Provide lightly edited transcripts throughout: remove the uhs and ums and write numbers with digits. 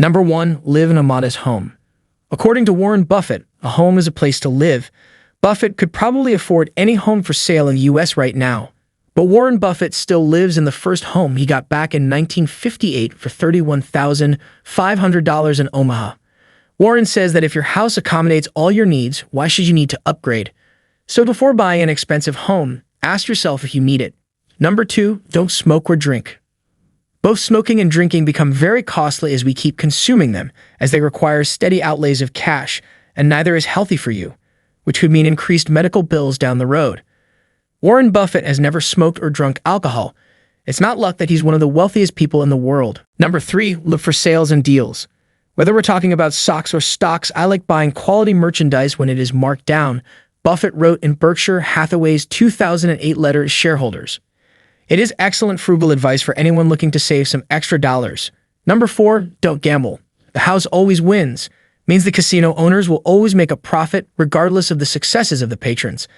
Number 1. Live in a modest home. According to Warren Buffett, a home is a place to live. Buffett could probably afford any home for sale in the US right now. But Warren Buffett still lives in the first home he got back in 1958 for $31,500 in Omaha. Warren says that if your house accommodates all your needs, why should you need to upgrade? So before buying an expensive home, ask yourself if you need it. Number 2. Don't smoke or drink. Both smoking and drinking become very costly as we keep consuming them, as they require steady outlays of cash, and neither is healthy for you, which could mean increased medical bills down the road. Warren Buffett has never smoked or drunk alcohol. It's not luck that he's one of the wealthiest people in the world. Number 3. Look for sales and deals. Whether we're talking about socks or stocks, I like buying quality merchandise when it is marked down, Buffett wrote in Berkshire Hathaway's 2008 letter to shareholders. It is excellent frugal advice for anyone looking to save some extra dollars. Number 4. Don't gamble. The house always wins. Means the casino owners will always make a profit regardless of the successes of the patrons.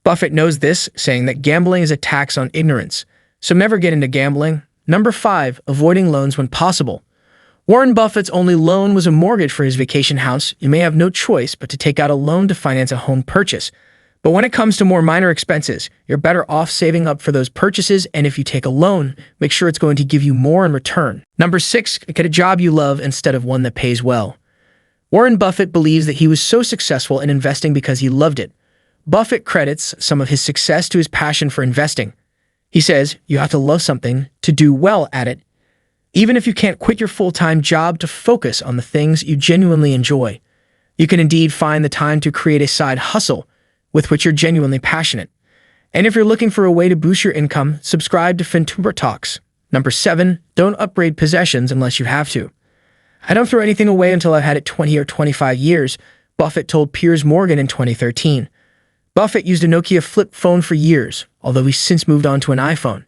Buffett knows this, saying that gambling is a tax on ignorance. So never get into gambling. Number 5. Avoiding loans when possible. Warren Buffett's only loan was a mortgage for his vacation house. You may have no choice but to take out a loan to finance a home purchase. But when it comes to more minor expenses, you're better off saving up for those purchases, and if you take a loan, make sure it's going to give you more in return. Number 6. Get a job you love instead of one that pays well. Warren Buffett believes that he was so successful in investing because he loved it. Buffett credits some of his success to his passion for investing. He says, you have to love something to do well at it, even if you can't quit your full-time job to focus on the things you genuinely enjoy. You can indeed find the time to create a side hustle with which you're genuinely passionate. And if you're looking for a way to boost your income, subscribe to FinTuber Talks. Number 7. Don't upgrade possessions unless you have to. I don't throw anything away until I've had it 20 or 25 years, Buffett told Piers Morgan in 2013. Buffett used a Nokia flip phone for years, although he's since moved on to an iPhone.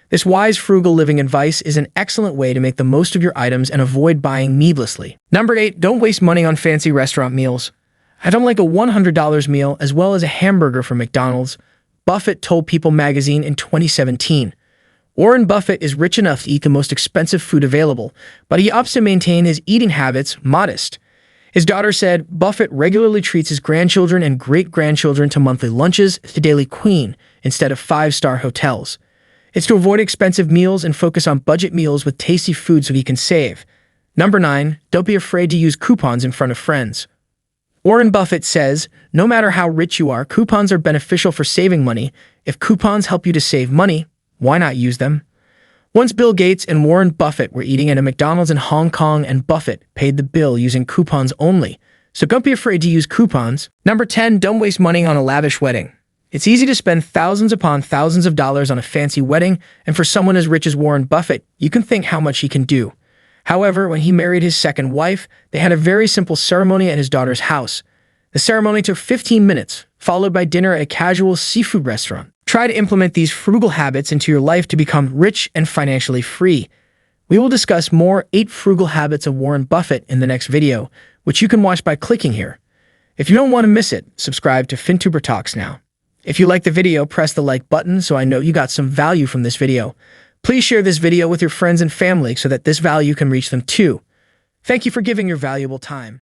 This wise frugal living advice is an excellent way to make the most of your items and avoid buying needlessly. Number 8. Don't waste money on fancy restaurant meals. I don't like a $100 meal as well as a hamburger from McDonald's, Buffett told People magazine in 2017. Warren Buffett is rich enough to eat the most expensive food available, but he opts to maintain his eating habits modest. His daughter said Buffett regularly treats his grandchildren and great-grandchildren to monthly lunches to Daily Queen instead of five-star hotels. It's to avoid expensive meals and focus on budget meals with tasty food so he can save. Number 9. Don't be afraid to use coupons in front of friends. Warren Buffett says, no matter how rich you are, coupons are beneficial for saving money. If coupons help you to save money, why not use them? Once Bill Gates and Warren Buffett were eating at a McDonald's in Hong Kong, and Buffett paid the bill using coupons only. So don't be afraid to use coupons. Number 10. Don't waste money on a lavish wedding. It's easy to spend thousands upon thousands of dollars on a fancy wedding, and for someone as rich as Warren Buffett, you can think how much he can do. However, when he married his second wife, they had a very simple ceremony at his daughter's house. The ceremony took 15 minutes, followed by dinner at a casual seafood restaurant. Try to implement these frugal habits into your life to become rich and financially free. We will discuss more 8 frugal habits of Warren Buffett in the next video, which you can watch by clicking here. If you don't want to miss it, subscribe to FinTuber Talks now. If you like the video, press the like button so I know you got some value from this video. Please share this video with your friends and family so that this value can reach them too. Thank you for giving your valuable time.